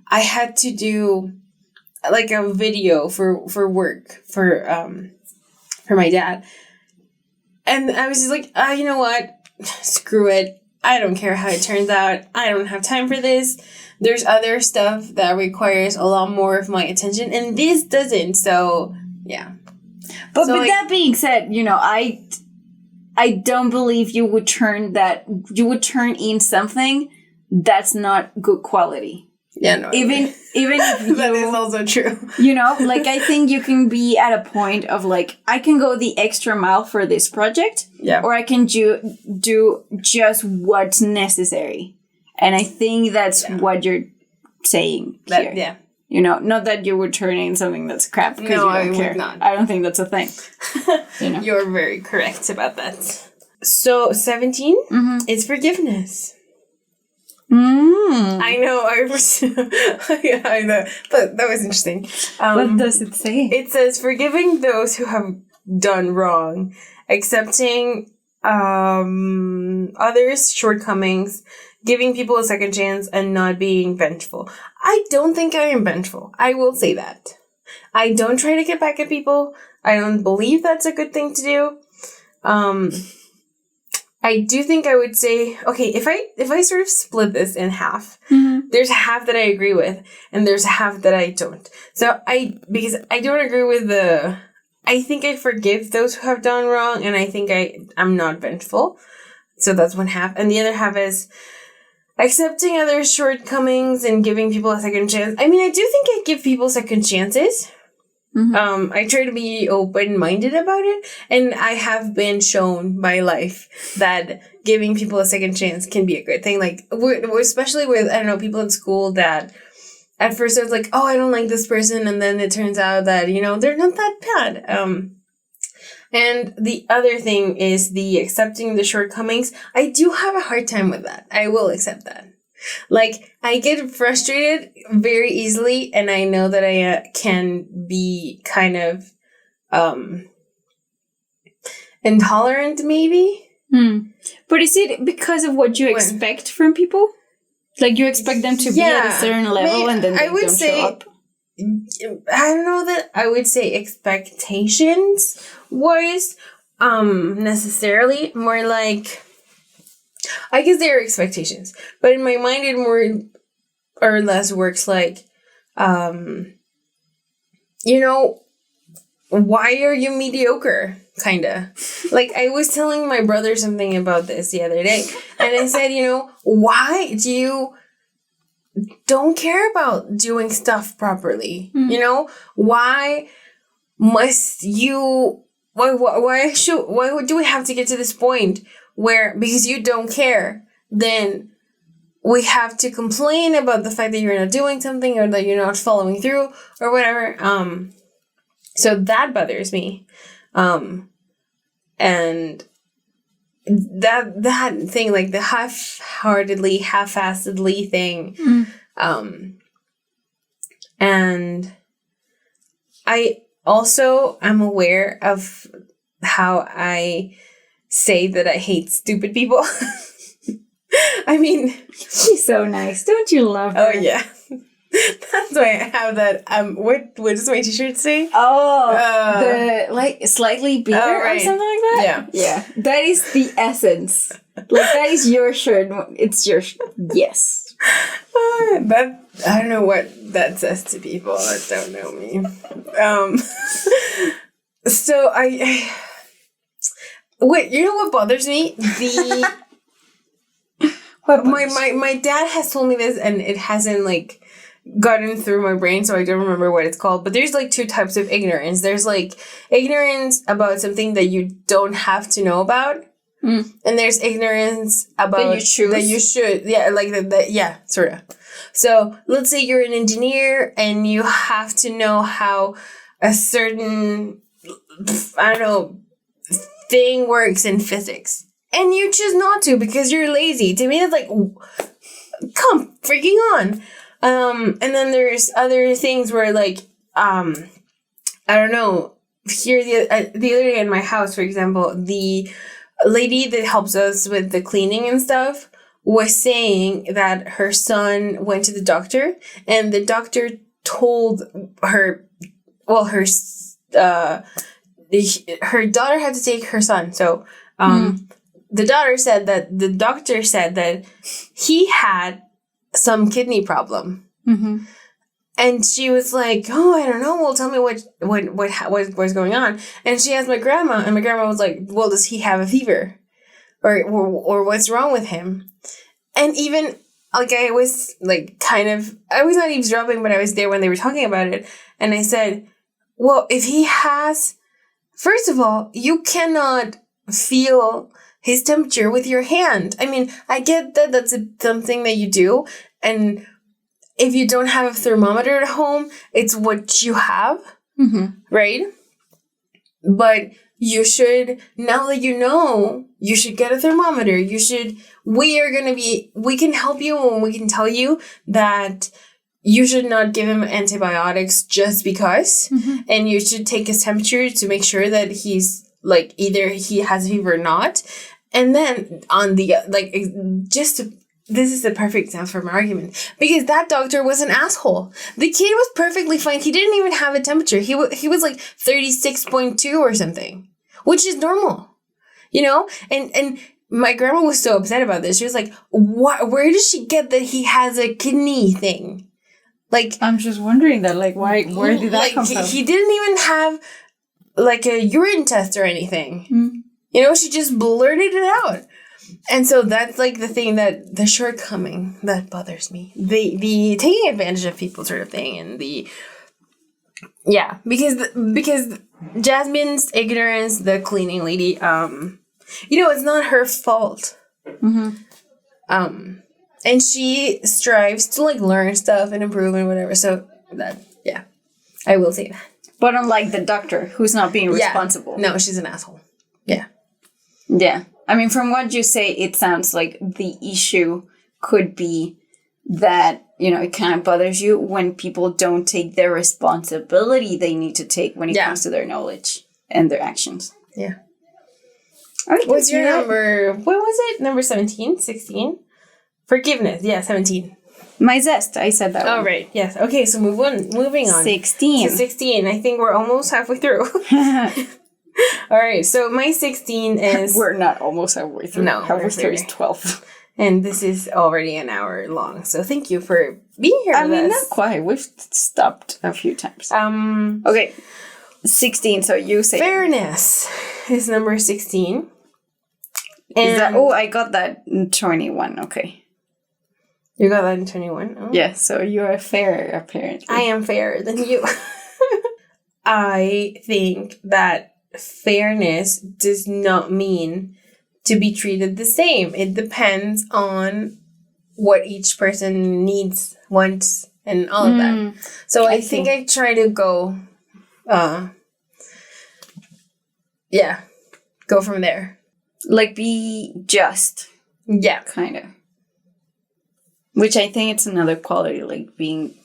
had to do like a video for work for my dad. And I was just like, you know what? Screw it. I don't care how it turns out. I don't have time for this. There's other stuff that requires a lot more of my attention, and this doesn't. So, yeah. But with that being said, you know, I don't believe you would turn in something that's not good quality. Yeah, no. Even if you, that is also true. You know, like, I think you can be at a point of like, I can go the extra mile for this project, or I can do just what's necessary. And I think that's what you're saying here. Yeah. You know, not that you would turn in something that's crap because No, you don't care. Would not. I don't think that's a thing. You know? You're very correct about that. So 17 is forgiveness. I know. I know. But that was interesting. What does it say? It says, forgiving those who have done wrong, accepting others' shortcomings, giving people a second chance, and not being vengeful. I don't think I am vengeful. I will say that. I don't try to get back at people. I don't believe that's a good thing to do. I do think I would say, okay, if I sort of split this in half, there's half that I agree with, and there's half that I don't. So because I don't agree with I think I forgive those who have done wrong, and I think I'm not vengeful. So that's one half. And the other half is accepting others' shortcomings and giving people a second chance. I mean, I do think I give people second chances. I try to be open-minded about it, and I have been shown by life that giving people a second chance can be a good thing. Like, especially with, I don't know, people in school that at first I was like, oh, I don't like this person, and then it turns out that, you know, they're not that bad. And the other thing is the accepting the shortcomings. I do have a hard time with that. I will accept that. Like, I get frustrated very easily, and I know that I can be kind of intolerant, maybe. But is it because of what you expect from people? Like, you expect them to be at a certain level, and then they don't show up? I don't know that I would say expectations was necessarily. More like, I guess there are expectations, but in my mind or less works like, you know, why are you mediocre? Kinda. Like, I was telling my brother something about this the other day, and I said, you know, why do you don't care about doing stuff properly? You know, why must you, why do we have to get to this point where, because you don't care, then we have to complain about the fact that you're not doing something, or that you're not following through, or whatever. So that bothers me. And that thing, like the half-assedly thing. And I also am aware of how I say that I hate stupid people. I mean, she's so nice. Don't you love her? Oh, yeah. That's why I have that. What does my t-shirt say? Oh, the like slightly bitter or something like that. Yeah, yeah. That is the essence. Like, that is your shirt. It's your yes. That, I don't know what that says to people that don't know me. So wait. You know what bothers me? My dad has told me this, and it hasn't like gotten through my brain, so I don't remember what it's called. But there's like two types of ignorance. There's like ignorance about something that you don't have to know about, and there's ignorance about that you choose, that you should. Yeah, like that. Yeah, sort of. So let's say you're an engineer and you have to know how a certain, I don't know, thing works in physics, and you choose not to because you're lazy. To me, it's like, come freaking on. And then there's other things where, like, I don't know, here the other day in my house, for example, the lady that helps us with the cleaning and stuff was saying that her son went to the doctor, and the doctor told her, well, her daughter had to take her son. So, the daughter said that the doctor said that he had some kidney problem. And she was like, oh, I don't know. Well, tell me what's going on. And she asked my grandma, and my grandma was like, well, does he have a fever? Or what's wrong with him? And even, like, I was, like, I was not eavesdropping, but I was there when they were talking about it. And I said, well, if he has, first of all, you cannot feel his temperature with your hand. I mean, I get that that's something that you do. And if you don't have a thermometer at home, it's what you have, right? But you should, now that you know, you should get a thermometer. We can help you, and we can tell you that you should not give him antibiotics just because. And you should take his temperature to make sure that he's, like, either he has a fever or not. And then on the, like, this is the perfect example for my argument, because that doctor was an asshole. The kid was perfectly fine. He didn't even have a temperature. He was like 36.2 or something, which is normal, you know? And my grandma was so upset about this. She was like, "What? Where does she get that he has a kidney thing?" Like, I'm just wondering that, like, where did that come from? He didn't even have, like, a urine test or anything. You know, she just blurted it out. And so that's, like, the thing that, the shortcoming that bothers me. The taking advantage of people sort of thing, and because Jasmine's ignorance, the cleaning lady, you know, it's not her fault. And she strives to, like, learn stuff and improve and whatever. So that, yeah, I will say that. But unlike the doctor, who's not being responsible. No, she's an asshole. Yeah. Yeah. I mean, from what you say, it sounds like the issue could be that, you know, it kind of bothers you when people don't take their responsibility they need to take when it comes to their knowledge and their actions. Yeah. What's your number? What was it? Number 17? 16? Forgiveness. Yeah, 17. My zest. I said that one. Oh, right. Yes. Okay, so moving on. 16. To 16. I think we're almost halfway through. All right, so my 16 is... We're not almost halfway through. No. Halfway through is 12. And this is already an hour long. So thank you for being here with us. Not quite. We've stopped a few times. Okay. 16, so you say. Fairness is number 16. Is that, I got that in 21. Okay. You got that in 21? Oh. Yeah, so you're fair, apparently. I am fairer than you. I think that fairness does not mean to be treated the same. It depends on what each person needs, wants, and all of that. So I think I try to go, go from there. Like, be just. Yeah. Kind of. Which I think it's another quality, like being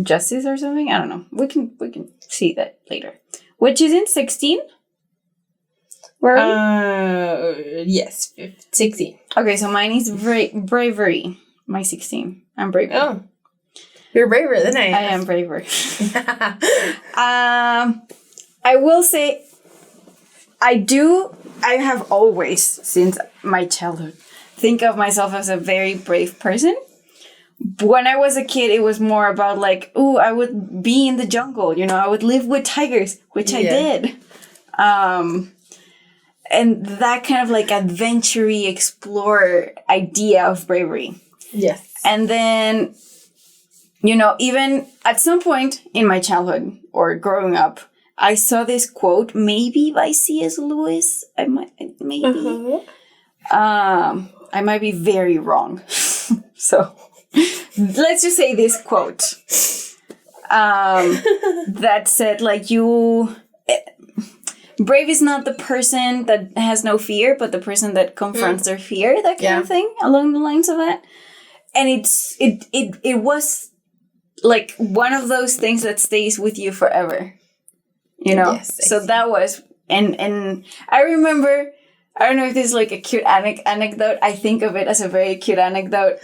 justice or something. I don't know. We can see that later. Which is in 16? Where are we? Yes, 16. Okay, so mine is bravery. My 16. I'm braver. Oh. You're braver than I am. I am braver. I will say, I have always, since my childhood, think of myself as a very brave person. When I was a kid, it was more about like, I would be in the jungle, I would live with tigers, which I did. And that kind of like adventure-y, explorer idea of bravery. Yes. And then, even at some point in my childhood or growing up, I saw this quote, maybe by C.S. Lewis. I might be very wrong. So let's just say this quote that said, like, brave is not the person that has no fear, but the person that confronts their fear, that kind of thing, along the lines of that. And it was like one of those things that stays with you forever, Yes, so that was, and I remember, I don't know if this is like a cute anecdote. I think of it as a very cute anecdote.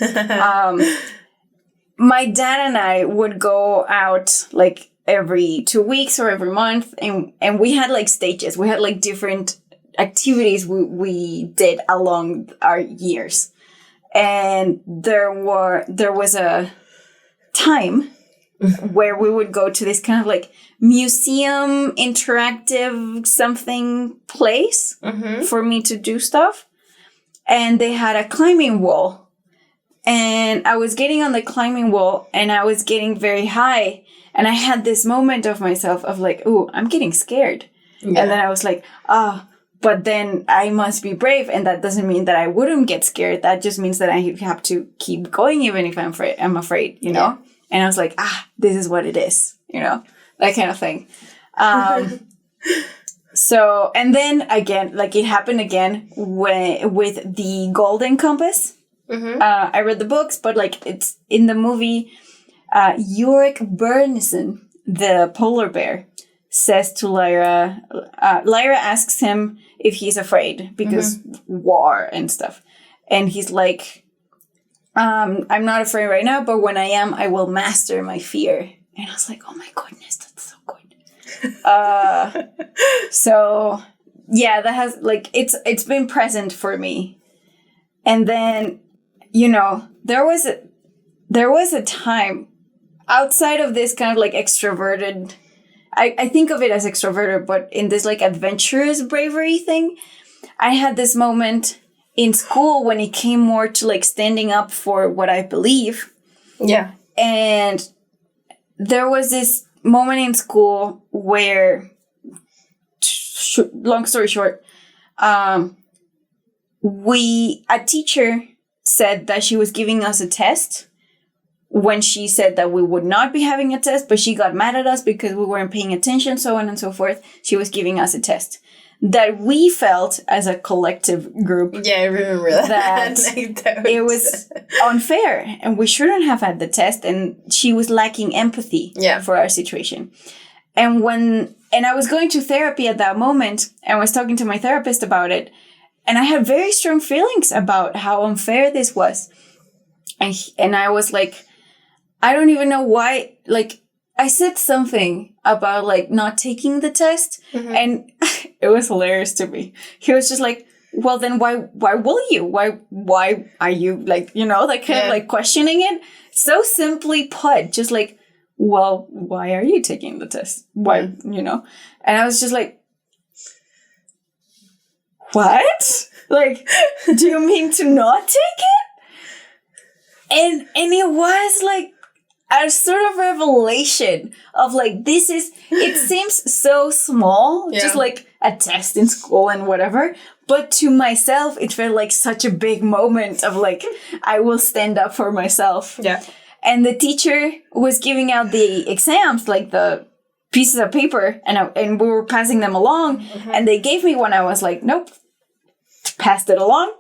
My dad and I would go out like every 2 weeks or every month, and we had like stages. We had like different activities we did along our years. And there was a time where we would go to this kind of like museum interactive something place for me to do stuff. And they had a climbing wall. And I was getting on the climbing wall and I was getting very high. And I had this moment of myself of like, I'm getting scared. Yeah. And then I was like, but then I must be brave. And that doesn't mean that I wouldn't get scared. That just means that I have to keep going even if I'm afraid, Yeah. And I was like, this is what it is, that kind of thing. So, and then again, like it happened again with the Golden Compass. I read the books, but like it's in the movie, Yorick Bernison, the polar bear, says to Lyra, Lyra asks him if he's afraid because war and stuff. And he's like, I'm not afraid right now, but when I am, I will master my fear. And I was like, oh my goodness, that's so good. So yeah, that has like, it's been present for me. And then, there was a time outside of this kind of like extroverted, I think of it as extroverted, but in this like adventurous bravery thing, I had this moment in school when it came more to like standing up for what I believe. Yeah. And there was this moment in school where, long story short, a teacher said that she was giving us a test when she said that we would not be having a test, but she got mad at us because we weren't paying attention, so on and so forth. She was giving us a test that we felt as a collective group. Yeah, I remember that. It was unfair and we shouldn't have had the test, and she was lacking empathy for our situation. And I was going to therapy at that moment and was talking to my therapist about it. And I had very strong feelings about how unfair this was. And I was like, I don't even know why, like, I said something about, like, not taking the test. And it was hilarious to me. He was just like, well, then why will you? Why are you like, like kind of like questioning it? So simply put, just like, well, why are you taking the test? Why, And I was just like, what? Like, do you mean to not take it? And it was like a sort of revelation of like, it seems so small, just like a test in school and whatever. But to myself, it felt like such a big moment of like, I will stand up for myself. Yeah. And the teacher was giving out the exams, like the pieces of paper, and we were passing them along. And they gave me one. I was like, nope. Passed it along,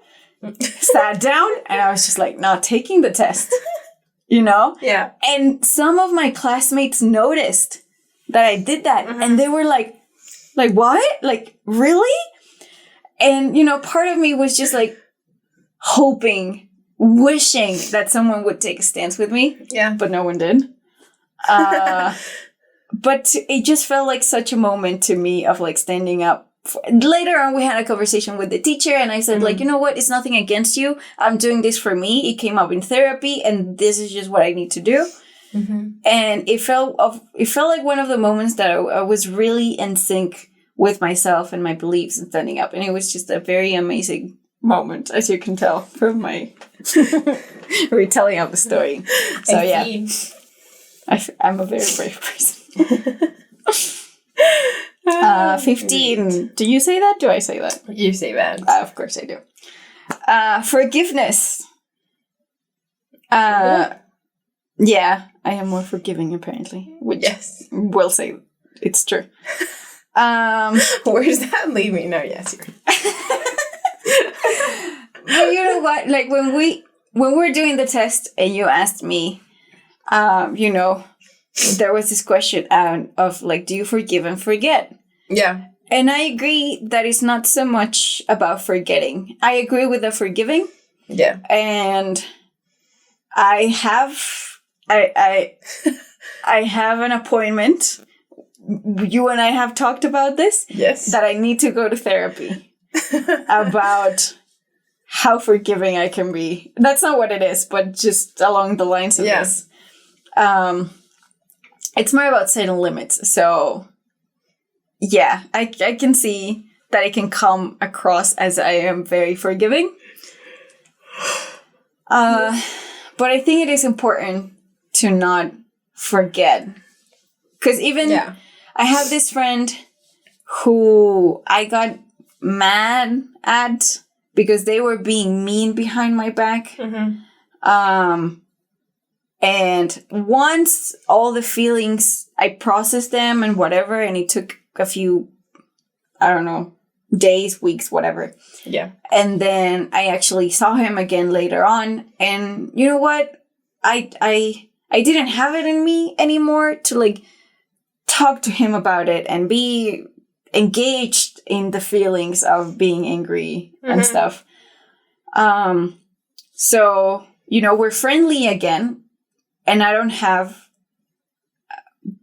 sat down, and I was just like, not taking the test. Yeah. And some of my classmates noticed that I did that. And they were like, what? Like, really? And, part of me was just like hoping, wishing that someone would take a stance with me. Yeah. But no one did. But it just felt like such a moment to me of like standing up. Later on, we had a conversation with the teacher, and I said, like, you know what? It's nothing against you. I'm doing this for me. It came up in therapy, and this is just what I need to do. And it felt like one of the moments that I was really in sync with myself and my beliefs and standing up. And it was just a very amazing moment, as you can tell from my retelling of the story. So, I'm a very brave person. 15. Do you say that? Do I say that? You say that. Of course I do. Forgiveness. Yeah, I am more forgiving apparently. Which will say it's true. Where does that leave me? No, yes. But you know what? Like when we're doing the test and you asked me, there was this question of like, do you forgive and forget? Yeah. And I agree that it's not so much about forgetting. I agree with the forgiving. Yeah. And I have I have an appointment. You and I have talked about this. Yes. That I need to go to therapy about how forgiving I can be. That's not what it is, but just along the lines of this. It's more about setting limits. So, yeah, I can see that it can come across as I am very forgiving. But I think it is important to not forget. Because even I have this friend who I got mad at because they were being mean behind my back. And once all the feelings, I processed them and whatever, and it took a few, I don't know, days, weeks, whatever. Yeah. And then I actually saw him again later on. And you know what? I didn't have it in me anymore to like talk to him about it and be engaged in the feelings of being angry and stuff. So, we're friendly again. And I don't have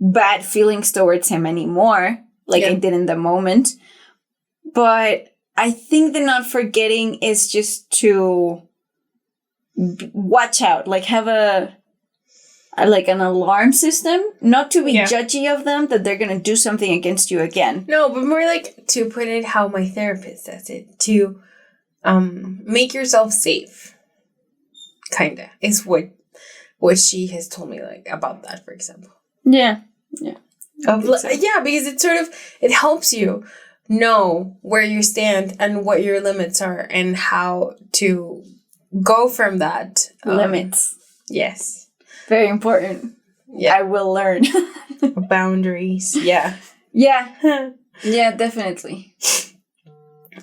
bad feelings towards him anymore, like I did in the moment. But I think the not forgetting is just to watch out, like have an alarm system, not to be judgy of them that they're going to do something against you again. No, but more like, to put it how my therapist says it, to make yourself safe, kind of, is what she has told me, like, about that, for example. Yeah. Because it helps you know where you stand and what your limits are and how to go from that. Limits. Yes. Very important. Yeah. I will learn. Boundaries. Yeah. Yeah. Yeah, definitely.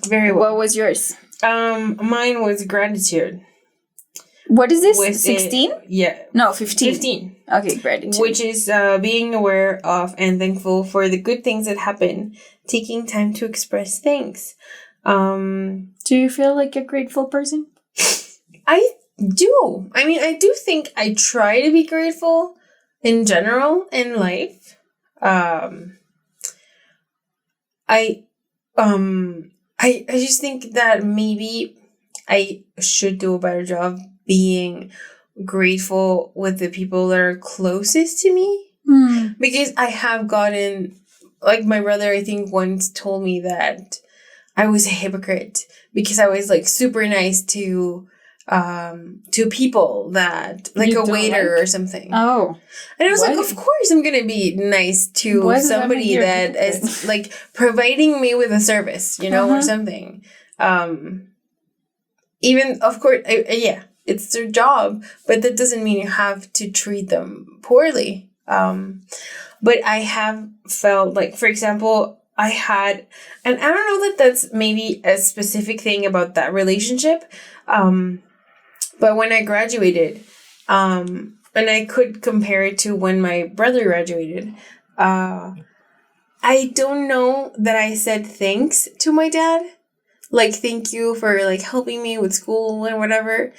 Very well. What was yours? Mine was gratitude. What is this? 16? Yeah. No, 15. 15. Okay, gratitude. Which is being aware of and thankful for the good things that happen. Taking time to express thanks. Do you feel like a grateful person? I do. I mean, I do think I try to be grateful in general in life. I just think that maybe I should do a better job being grateful with the people that are closest to me. Because I have gotten, like my brother, I think once told me that I was a hypocrite because I was like super nice to people that, like You a don't waiter like? or something. Oh. And I was like, What? of course I'm gonna be nice to Why does that somebody make you a that hypocrite? is like providing me with a service, you know, or Uh-huh. something. Even of course, yeah, it's their job, but that doesn't mean you have to treat them poorly. But I have felt like, for example, I had, and I don't know that that's maybe a specific thing about that relationship, but when I graduated, and I could compare it to when my brother graduated, I don't know that I said thanks to my dad. Like, thank you for, like, helping me with school and whatever.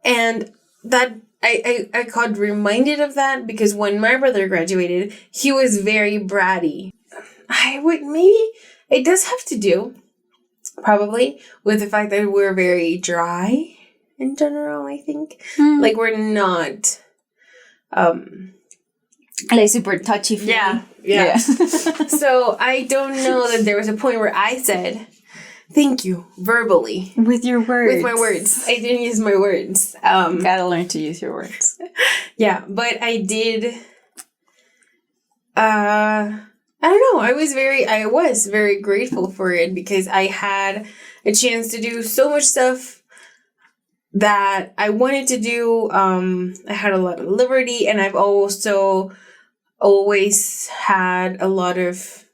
And that, I got reminded of that because when my brother graduated, he was very bratty. Maybe, it does have to do, probably, with the fact that we're very dry in general, I think. Like, we're not, like super touchy-feely. Yeah. So I don't know that there was a point where I said, thank you, verbally. With your words. With my words. I didn't use my words. Gotta learn to use your words. Yeah, but I did, I don't know, I was very grateful for it because I had a chance to do so much stuff that I wanted to do. I had a lot of liberty, and I've also always had a lot of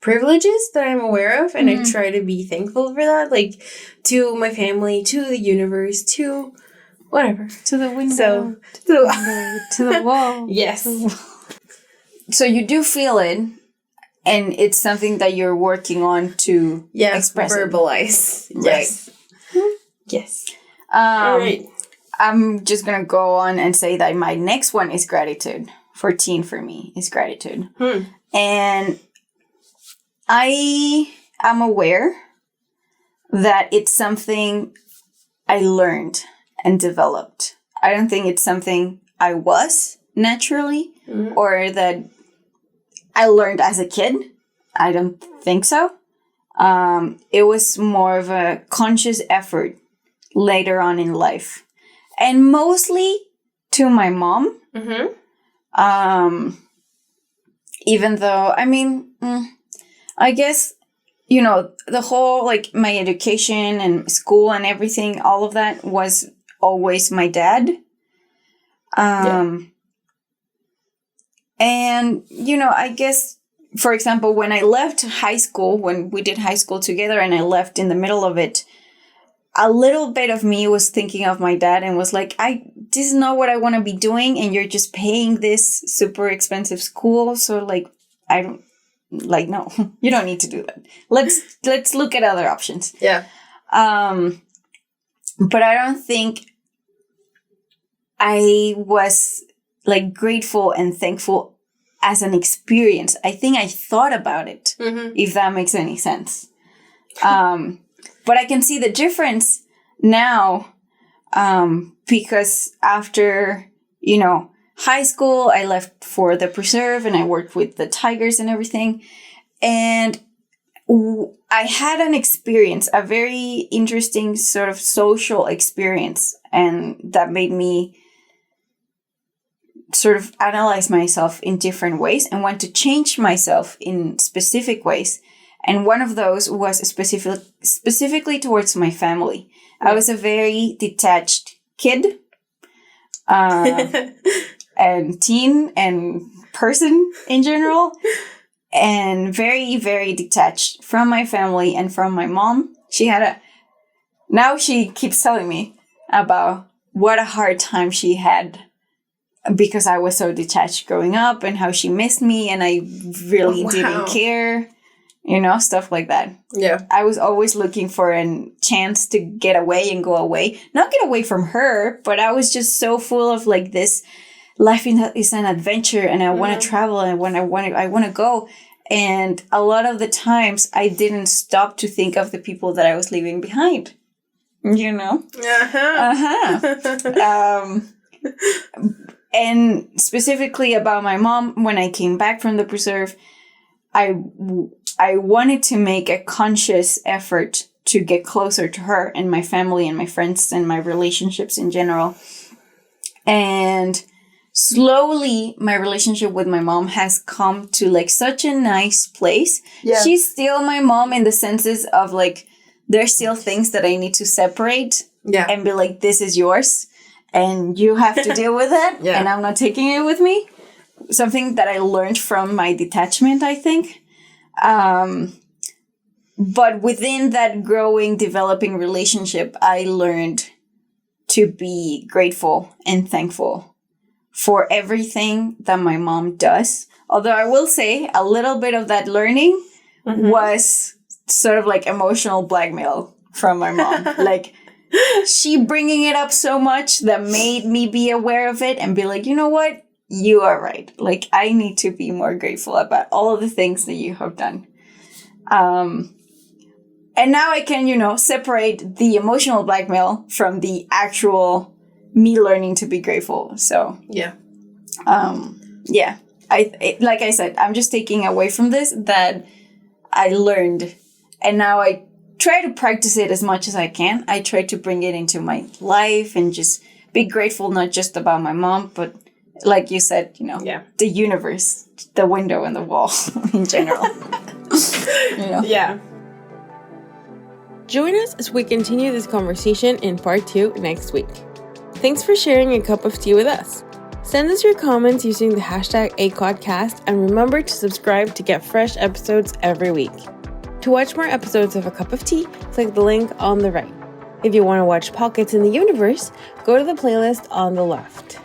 privileges that I'm aware of, and I try to be thankful for that, like to my family, to the universe, to whatever. To the window. So, to the wall. Yes. To the wall. So you do feel it, and it's something that you're working on to express verbalize. Yes. Right. Yes. All right. I'm just gonna go on and say that my next one is gratitude. 14 for me is gratitude. And I am aware that it's something I learned and developed. I don't think it's something I was naturally or that I learned as a kid. I don't think so. It was more of a conscious effort later on in life. And mostly to my mom. Even though, I mean, I guess, you know, the whole, like, my education and school and everything, all of that was always my dad. And, you know, I guess, for example, when I left high school, when we did high school together and I left in the middle of it, a little bit of me was thinking of my dad and was like, this is not what I want to be doing. And you're just paying this super expensive school. So like, I don't like, no, you don't need to do that. Let's look at other options. Yeah. But I don't think I was like grateful and thankful as an experience. I think I thought about it, if that makes any sense. But I can see the difference now, because after, you know, high school, I left for the preserve and I worked with the tigers and everything. And I had an experience, a very interesting sort of social experience. And that made me sort of analyze myself in different ways and want to change myself in specific ways. And one of those was specifically towards my family. I was a very detached kid, and teen and person in general, and very, very detached from my family and from my mom. Now she keeps telling me about what a hard time she had because I was so detached growing up and how she missed me and I really didn't care. You know, stuff like that. Yeah. I was always looking for a chance to get away and go away. Not get away from her, but I was just so full of like this life is an adventure and I want to travel and I want to go. And a lot of the times I didn't stop to think of the people that I was leaving behind. You know? And specifically about my mom, when I came back from the preserve, I wanted to make a conscious effort to get closer to her and my family and my friends and my relationships in general. And slowly, my relationship with my mom has come to like such a nice place. Yeah. She's still my mom in the senses of like, there's still things that I need to separate and be like, this is yours and you have to deal with it. And I'm not taking it with me. Something that I learned from my detachment, I think. But within that growing, developing relationship, I learned to be grateful and thankful for everything that my mom does. Although I will say a little bit of that learning was sort of like emotional blackmail from my mom. Like she bringing it up so much that made me be aware of it and be like, you know what? You are right. Like I need to be more grateful about all of the things that you have done. And now I can, separate the emotional blackmail from the actual me learning to be grateful. So, like I said, I'm just taking away from this that I learned. And now I try to practice it as much as I can. I try to bring it into my life and just be grateful, not just about my mom, but like you said, the universe, the window and the wall in general. Yeah. Join us as we continue this conversation in part 2 next week. Thanks for sharing a cup of tea with us. Send us your comments using the hashtag acotcast and remember to subscribe to get fresh episodes every week. To watch more episodes of A Cup of Tea, click the link on the right. If you want to watch Pockets in the Universe, go to the playlist on the left.